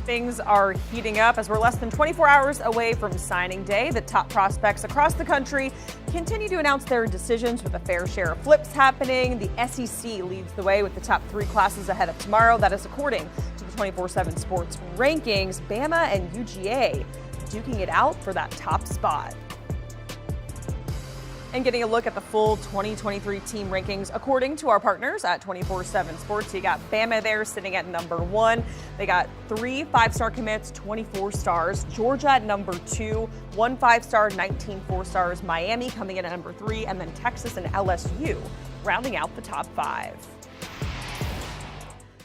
Things are heating up as we're less than 24 hours away from signing day. The top prospects across the country continue to announce their decisions with a fair share of flips happening. The SEC leads the way with the top 3 classes ahead of tomorrow. That is according to the 24/7 Sports rankings. Bama and UGA duking it out for that top spot. And getting a look at the full 2023 team rankings according to our partners at 24/7 Sports. You got Bama there sitting at number 1. They got 3 5-star commits, 24 stars. Georgia at number 2, 1 5-star, 19 4-stars. Miami coming in at number 3, and then Texas and LSU rounding out the top 5.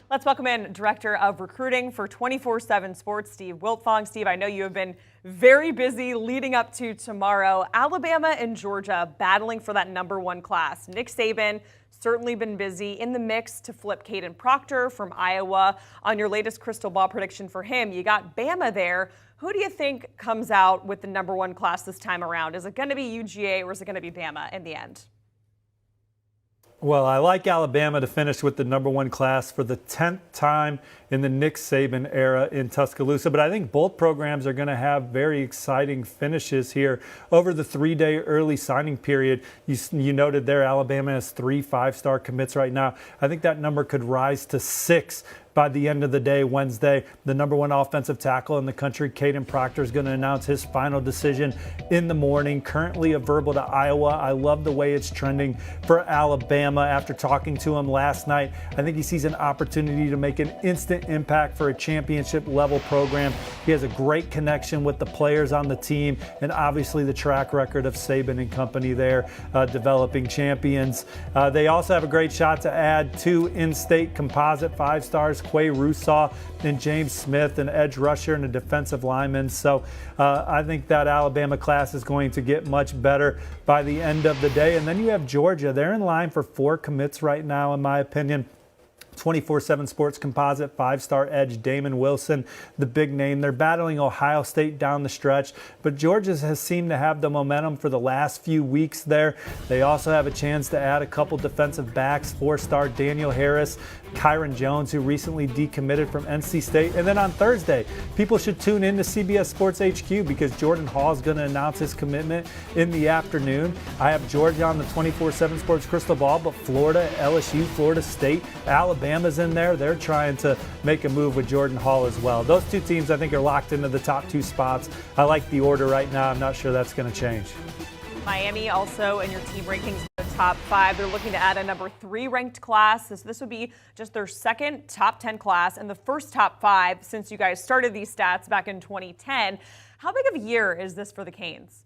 Let's welcome in Director of Recruiting for 24/7 Sports, Steve Wiltfong. Steve, I know you have been very busy leading up to tomorrow. Alabama and Georgia battling for that number 1 class. Nick Saban certainly been busy in the mix to flip Caden Proctor from Iowa. On your latest crystal ball prediction for him, you got Bama there. Who do you think comes out with the number 1 class this time around? Is it going to be UGA or is it going to be Bama in the end? Well, I like Alabama to finish with the number 1 class for the 10th time in the Nick Saban era in Tuscaloosa. But I think both programs are going to have very exciting finishes here over the 3-day early signing period. You noted there Alabama has 3 5-star commits right now. I think that number could rise to 6 by the end of the day Wednesday. The number 1 offensive tackle in the country, Caden Proctor, is going to announce his final decision in the morning. Currently a verbal to Iowa. I love the way it's trending for Alabama. After talking to him last night, I think he sees an opportunity to make an instant impact for a championship level program. He has a great connection with the players on the team, and obviously the track record of Saban and company there developing champions. They also have a great shot to add 2 in-state composite 5-stars, Quay Russaw and James Smith, an edge rusher and a defensive lineman. So I think that Alabama class is going to get much better by the end of the day. And then you have Georgia. They're in line for 4 commits right now, in my opinion. 24/7 Sports composite 5-star edge Damon Wilson, the big name. They're battling Ohio State down the stretch, but Georgia has seemed to have the momentum for the last few weeks there. They also have a chance to add a couple defensive backs, 4-star Daniel Harris, Kyron Jones, who recently decommitted from NC State. And then on Thursday, people should tune in to CBS Sports HQ because Jordan Hall is going to announce his commitment in the afternoon. I have Georgia on the 24/7 Sports crystal ball, but Florida, LSU, Florida State, Alabama's in there. They're trying to make a move with Jordan Hall as well. Those 2 teams, I think, are locked into the top 2 spots. I like the order right now. I'm not sure that's going to change. Miami also in your team rankings, the top 5. They're looking to add a number 3 ranked class. This would be just their second top 10 class and the first top 5 since you guys started these stats back in 2010. How big of a year is this for the Canes?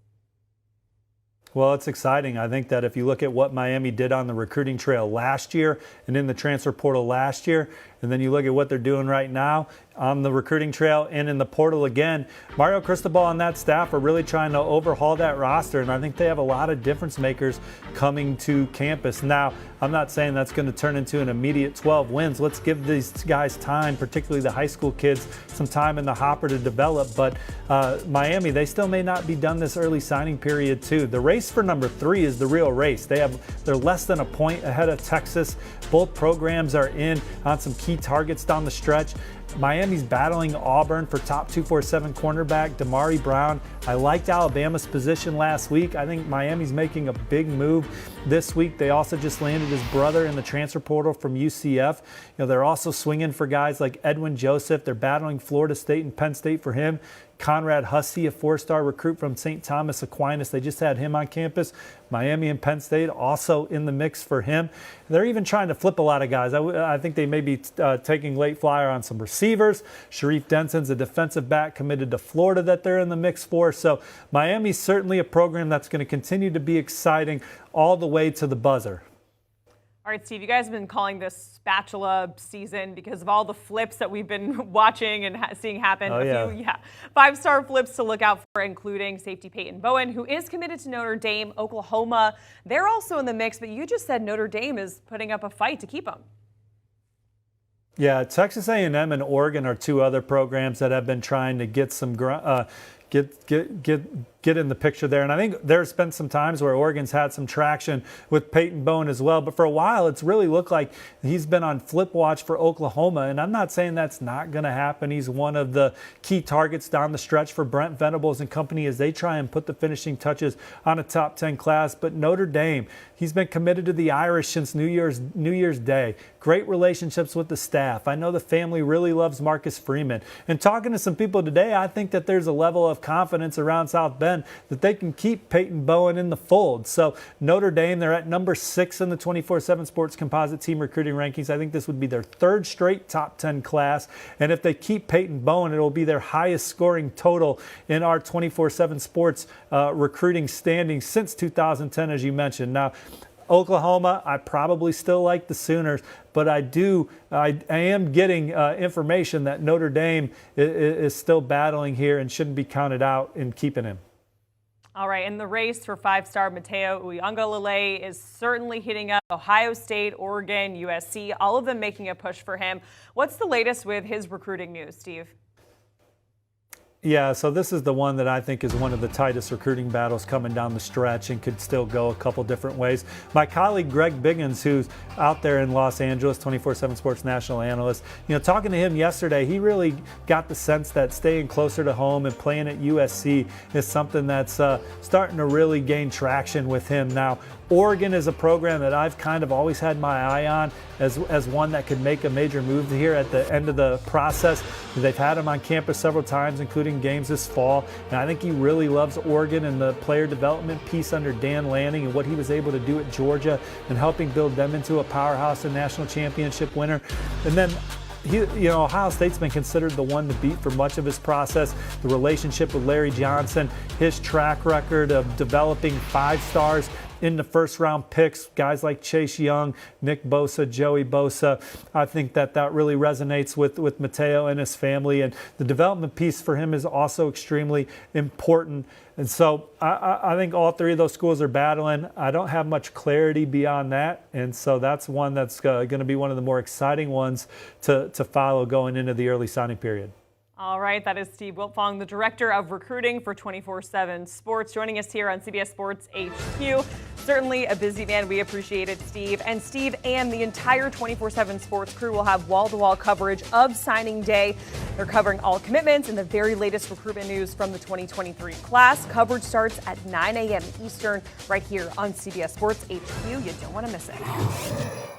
Well, it's exciting. I think that if you look at what Miami did on the recruiting trail last year and in the transfer portal last year, and then you look at what they're doing right now on the recruiting trail and in the portal again, Mario Cristobal and that staff are really trying to overhaul that roster, and I think they have a lot of difference makers coming to campus. Now, I'm not saying that's going to turn into an immediate 12 wins. Let's give these guys time, particularly the high school kids, some time in the hopper to develop. But Miami, they still may not be done this early signing period too. The race for number 3 is the real race. They're less than a point ahead of Texas. Both programs are in on some key targets down the stretch. Miami's battling Auburn for top 247 cornerback Damari Brown. I liked Alabama's position last week. I think Miami's making a big move this week. They also just landed his brother in the transfer portal from UCF. They're also swinging for guys like Edwin Joseph. They're battling Florida State and Penn State for him. Conrad Hussey, a 4-star recruit from St. Thomas Aquinas. They just had him on campus. Miami and Penn State also in the mix for him. They're even trying to flip a lot of guys. I think they may be taking late flyer on some receivers. Sharif Denson's a defensive back committed to Florida that they're in the mix for. So Miami's certainly a program that's going to continue to be exciting all the way to the buzzer. All right, Steve, you guys have been calling this spatula season because of all the flips that we've been watching and seeing happen. Oh, yeah. 5-star flips to look out for, including safety Peyton Bowen, who is committed to Notre Dame. Oklahoma, they're also in the mix, but you just said Notre Dame is putting up a fight to keep them. Yeah, Texas A&M and Oregon are 2 other programs that have been trying to get some get in the picture there. And I think there's been some times where Oregon's had some traction with Peyton Bowen as well. But for a while, it's really looked like he's been on flip watch for Oklahoma. And I'm not saying that's not going to happen. He's one of the key targets down the stretch for Brent Venables and company as they try and put the finishing touches on a top 10 class. But Notre Dame, he's been committed to the Irish since New Year's Day. Great relationships with the staff. I know the family really loves Marcus Freeman. And talking to some people today, I think that there's a level of confidence around South Bend that they can keep Peyton Bowen in the fold. So Notre Dame, they're at number 6 in the 24/7 Sports Composite Team recruiting rankings. I think this would be their 3rd straight top 10 class. And if they keep Peyton Bowen, it will be their highest scoring total in our 24/7 Sports recruiting standings since 2010, as you mentioned. Now, Oklahoma, I probably still like the Sooners, but I am getting information that Notre Dame is still battling here and shouldn't be counted out in keeping him. All right, and the race for 5-star Matayo Uiagalelei is certainly heating up. Ohio State, Oregon, USC, all of them making a push for him. What's the latest with his recruiting news, Steve? Yeah, so this is the one that I think is one of the tightest recruiting battles coming down the stretch and could still go a couple different ways. My colleague Greg Biggins, who's out there in Los Angeles, 24/7 Sports national analyst, talking to him yesterday, he really got the sense that staying closer to home and playing at USC is something that's starting to really gain traction with him now. Oregon is a program that I've kind of always had my eye on as one that could make a major move here at the end of the process. They've had him on campus several times, including games this fall. And I think he really loves Oregon and the player development piece under Dan Lanning and what he was able to do at Georgia and helping build them into a powerhouse and national championship winner. And then Ohio State's been considered the one to beat for much of his process. The relationship with Larry Johnson, his track record of developing 5 stars in the first-round picks, guys like Chase Young, Nick Bosa, Joey Bosa. I think that really resonates with Matayo and his family, and the development piece for him is also extremely important. And so I think all 3 of those schools are battling. I don't have much clarity beyond that, and so that's one that's going to be one of the more exciting ones to follow going into the early signing period. All right, that is Steve Wiltfong, the Director of Recruiting for 24/7 Sports, joining us here on CBS Sports HQ. Certainly a busy man. We appreciate it, Steve. And Steve and the entire 24/7 Sports crew will have wall-to-wall coverage of signing day. They're covering all commitments and the very latest recruitment news from the 2023 class. Coverage starts at 9 a.m. Eastern right here on CBS Sports HQ. You don't want to miss it.